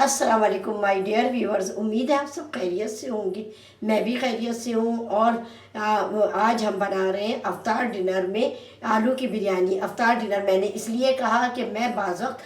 अस्सलाम वालेकुम my dear viewers. उम्मीद है आप सब खैरियत से होंगे। मैं भी खैरियत से हूँ। और आज हम बना रहे हैं अफ्तार डिनर में आलू की बिरयानी। अफ्तार डिनर मैंने इसलिए कहा कि मैं बाज़ वक्त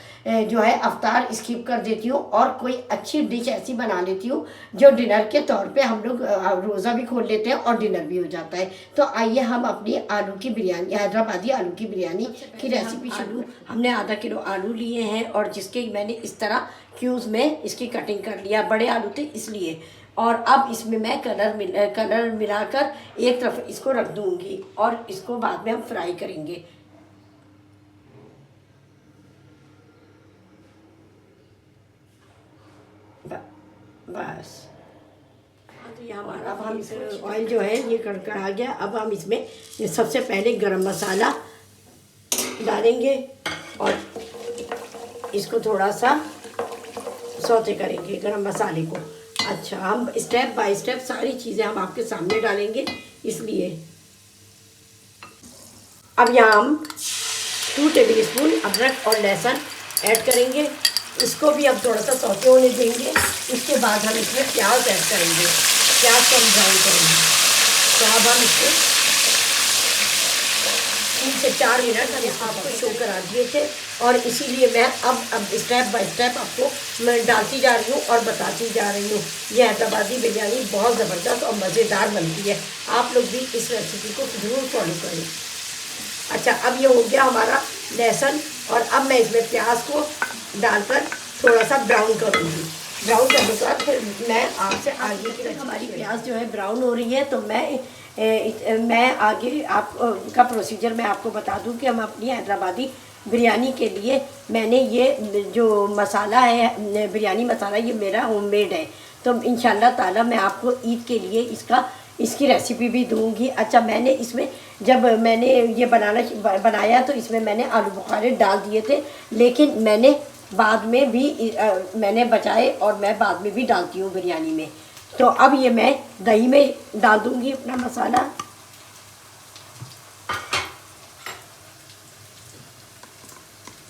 जो है अफ्तार स्किप कर देती हूँ और कोई अच्छी डिश ऐसी बना लेती हूँ जो डिनर के तौर पे हम लोग रोज़ा भी खोल लेते हैं और डिनर भी हो जाता है। तो आइए हम अपनी आलू की बिरयानी, हैदराबादी आलू की बिरयानी की रेसिपी शुरू। हमने आधा किलो आलू लिए हैं और जिसके मैंने इस तरह क्यूब्स में इसकी कटिंग कर लिया। बड़े आलू थे इसलिए। और अब इसमें मैं कलर मिलाकर एक तरफ इसको रख दूंगी और इसको बाद में हम फ्राई करेंगे। बस तो ये हमारा, अब हम ऑयल जो है ये कड़कड़ आ गया। अब हम इसमें सबसे पहले गरम मसाला डालेंगे और इसको थोड़ा सा सौते करेंगे गरम मसाले को। अच्छा, हम स्टेप बाय स्टेप सारी चीज़ें हम आपके सामने डालेंगे इसलिए। अब यहाँ हम 2 टेबल स्पून अदरक और लहसुन ऐड करेंगे। इसको भी अब थोड़ा सा सौते होने देंगे। उसके बाद हम इसमें प्याज ऐड करेंगे। प्याज को हम ब्राउन करेंगे। तो अब हम इसको 3 से 4 मिनट हम आपको शो करा दिए थे और इसीलिए मैं अब स्टेप बाय स्टेप आपको मैं डालती जा रही हूँ और बताती जा रही हूँ। यह हैदराबादी बिरयानी बहुत ज़बरदस्त और मज़ेदार बनती है। आप लोग भी इस रेसिपी को ज़रूर फॉलो करें। अच्छा, अब ये हो गया हमारा लहसुन और अब मैं इसमें प्याज को डालकर थोड़ा सा ब्राउन करूँगी। ब्राउन करने के बाद फिर मैं आपसे आगे की हमारी प्याज जो है ब्राउन हो रही है तो मैं आगे आपका प्रोसीजर मैं आपको बता दूं कि हम अपनी हैदराबादी बिरयानी के लिए मैंने ये जो मसाला है बिरयानी मसाला ये मेरा होममेड है। तो इंशाल्लाह ताला मैं आपको ईद के लिए इसकी रेसिपी भी दूंगी। अच्छा, मैंने इसमें जब मैंने ये बनाया तो इसमें मैंने आलू बुखारे डाल दिए थे, लेकिन मैंने बाद में भी मैंने बचाए और मैं बाद में भी डालती हूँ बिरयानी में। तो अब ये मैं दही में डाल दूंगी अपना मसाला।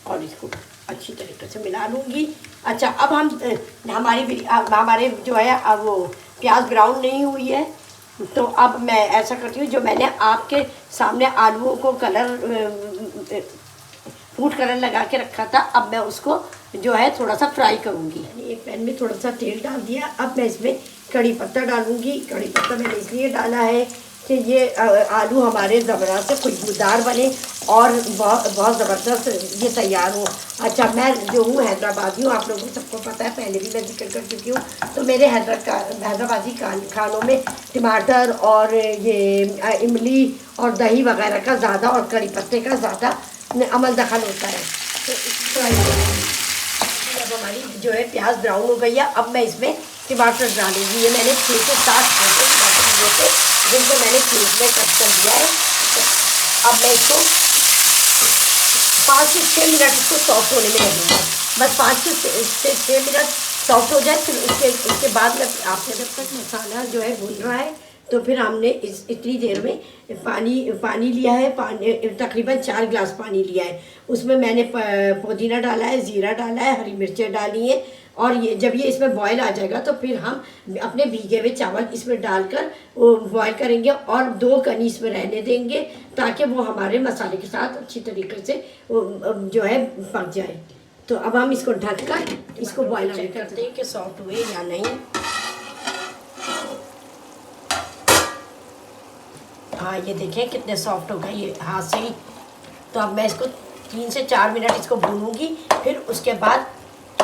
और इसको अच्छी तरीके से मिला लूँगी। अच्छा, अब हमारे जो है वो प्याज ब्राउन नहीं हुई है तो अब मैं ऐसा करती हूँ, जो मैंने आपके सामने आलूओं को फूड कलर लगा के रखा था, अब मैं उसको जो है थोड़ा सा फ्राई करूँगी। एक पैन में थोड़ा सा तेल डाल दिया। अब मैं इसमें कड़ी पत्ता डालूँगी। कड़ी पत्ता मैंने इसलिए डाला है कि ये आलू हमारे ज़बरदस्त से खुशबूदार बने और बहुत ज़बरदस्त ये तैयार हो। अच्छा, मैं जो हूँ हैदराबादी हूँ, आप लोगों को सबको पता है, पहले भी मैं जिक्र कर चुकी हूँ। तो मेरे हैदराबादी खानों में टमाटर और ये इमली और दही वगैरह का ज़्यादा और कड़ी पत्ते का ज़्यादा अमल दखल होता है। तो अब हमारी जो है प्याज ब्राउन हो गई है। अब मैं इसमें टमाटर डालूंगी। ये मैंने 6 से 7 छोटे टमाटर लिए थे जिनको मैंने क्यूब में कट कर दिया है। तो अब मैं इसको 5 से 6 मिनट इसको सॉफ्ट होने में लगूँगा। बस 5 से 6 मिनट सॉफ्ट हो जाए, फिर उसके बाद में आपने जब तक मसाला जो है भून रहा है तो फिर हमने इतनी देर में पानी लिया है। तकरीबन 4 गिलास पानी लिया है। उसमें मैंने पुदीना डाला है, ज़ीरा डाला है, हरी मिर्चें डाली हैं। और ये जब ये इसमें बॉयल आ जाएगा तो फिर हम अपने भीगे हुए चावल इसमें डालकर वो बॉयल करेंगे और 2 कनी इसमें रहने देंगे ताकि वो हमारे मसाले के साथ अच्छी तरीके से जो है पक जाए। तो अब हम इसको ढककर इसको बॉयल करते हैं कि सॉफ्ट हुए या नहीं। हाँ, ये देखें कितने सॉफ्ट हो गए ये हाथ से ही। तो अब मैं इसको 3 से 4 मिनट इसको भूनूंगी। फिर उसके बाद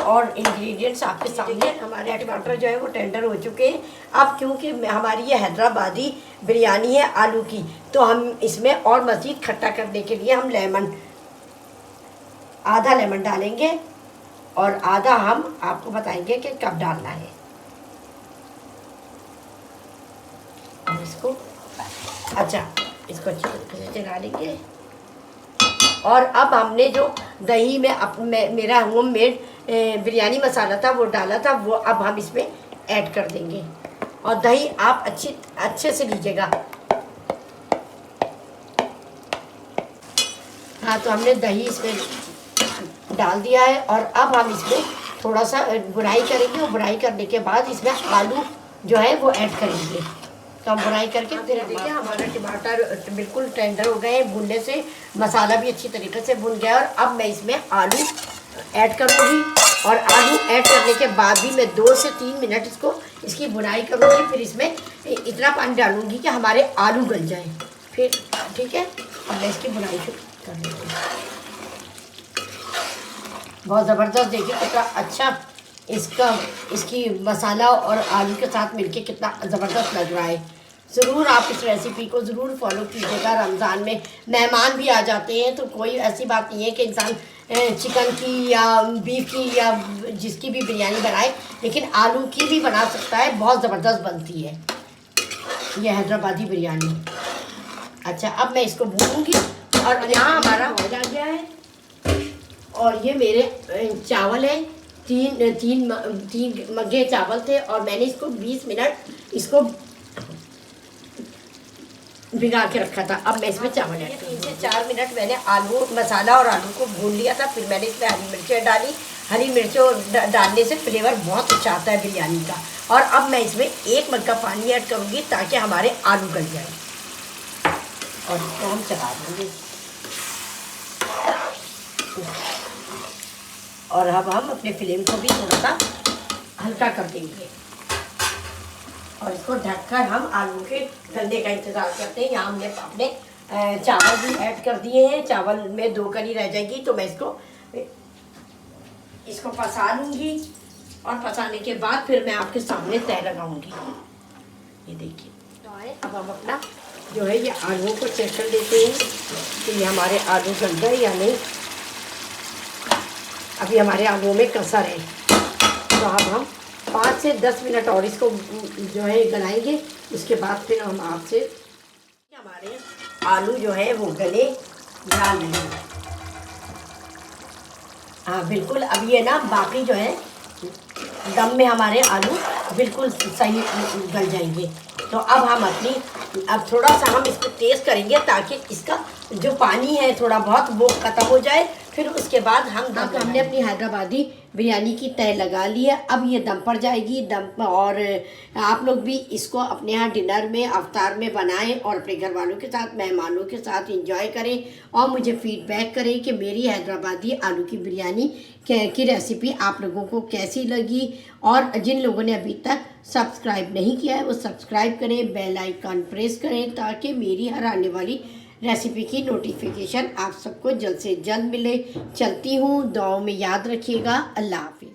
और इंग्रेडिएंट्स आपके सामने। हमारे टमाटर जो है वो टेंडर हो चुके हैं। अब क्योंकि हमारी ये हैदराबादी बिरयानी है आलू की, तो हम इसमें और मज़ीद खट्टा करने के लिए हम आधा लेमन डालेंगे और आधा हम आपको बताएंगे कि कब डालना है। और इसको इसको अच्छी तरीके से चला लेंगे। और अब हमने जो दही में मेरा होममेड बिरयानी मसाला था वो डाला था, वो अब हम इसमें ऐड कर देंगे। और दही आप अच्छे से लीजिएगा। हाँ, तो हमने दही इसमें डाल दिया है और अब हम इसमें थोड़ा सा बुनाई करेंगे और बुनाई करने के बाद इसमें आलू जो है वो ऐड करेंगे। तो हम बुनाई करके फिर देखिए हमारा टमाटर बिल्कुल टेंडर हो गए हैं भूनने से, मसाला भी अच्छी तरीके से भुन गया। और अब मैं इसमें आलू ऐड करूँगी और आलू ऐड करने के बाद भी मैं 2 से 3 मिनट इसकी बुनाई करूँगी। फिर इसमें इतना पानी डालूँगी कि हमारे आलू गल जाएँ। फिर ठीक है, अब मैं इसकी बुनाई कर लेती हूँ। बहुत ज़बरदस्त देखिए कितना अच्छा इसकी मसाला और आलू के साथ मिलके कितना ज़बरदस्त लग रहा है। ज़रूर आप इस रेसिपी को ज़रूर फॉलो कीजिएगा। रमज़ान में मेहमान भी आ जाते हैं तो कोई ऐसी बात नहीं है कि इंसान चिकन की या बीफ की या जिसकी भी बिरयानी बनाए, लेकिन आलू की भी बना सकता है, बहुत ज़बरदस्त बनती है ये हैदराबादी बिरयानी। अच्छा, अब मैं इसको भूनूंगी और यहाँ हमारा हो गया है। और ये मेरे चावल हैं, तीन मग्गे चावल थे और मैंने इसको 20 मिनट इसको भिगा के रखा था। अब मैं इसमें चावल ऐड 3 से 4 मिनट मैंने आलू मसाला और आलू को भून लिया था। फिर मैंने इसमें हरी मिर्चें डाली। हरी मिर्चों डालने से फ्लेवर बहुत अच्छा आता है बिरयानी का। और अब मैं इसमें 1 मग का पानी ऐड करूँगी ताकि हमारे आलू गल जाए और इसको हम चला देंगे। और अब हम अपने फ्लेम को भी थोड़ा सा हल्का कर देंगे और इसको ढककर हम आलू के गलने का इंतज़ार करते हैं। यहाँ हमने अपने चावल भी ऐड कर दिए हैं। चावल में 2 कली रह जाएगी तो मैं इसको पसा लूँगी और पसाने के बाद फिर मैं आपके सामने तय लगाऊँगी। ये देखिए तो आए, अब हम अपना जो है ये आलू को चेक कर लेते हैं कि ये हमारे आलू गल गए या नहीं। अभी हमारे आलू में कसर है तो अब हम 5 से 10 मिनट और इसको जो है गलाएंगे। उसके बाद फिर हम आपसे हमारे आलू जो है वो गले या नहीं। हाँ बिल्कुल, अब ये ना बाकी जो है दम में हमारे आलू बिल्कुल सही गल जाएंगे। तो अब हम अब थोड़ा सा हम इसको तेज़ करेंगे ताकि इसका जो पानी है थोड़ा बहुत वो ख़त्म हो जाए। फिर उसके बाद हमने अपनी हैदराबादी बिरयानी की तय लगा ली है। अब ये दम पर जाएगी दम। और आप लोग भी इसको अपने यहाँ डिनर में अफ्तार में बनाएं और अपने घर वालों के साथ मेहमानों के साथ एंजॉय करें और मुझे फीडबैक करें कि मेरी हैदराबादी आलू की बिरयानी की रेसिपी आप लोगों को कैसी लगी। और जिन लोगों ने अभी तक सब्सक्राइब नहीं किया है वो सब्सक्राइब करें, बेल आइकन प्रेस करें ताकि मेरी हर आने वाली रेसिपी की नोटिफिकेशन आप सबको जल्द से जल्द मिले। चलती हूँ, दुआओं में याद रखिएगा। अल्लाह हाफिज़।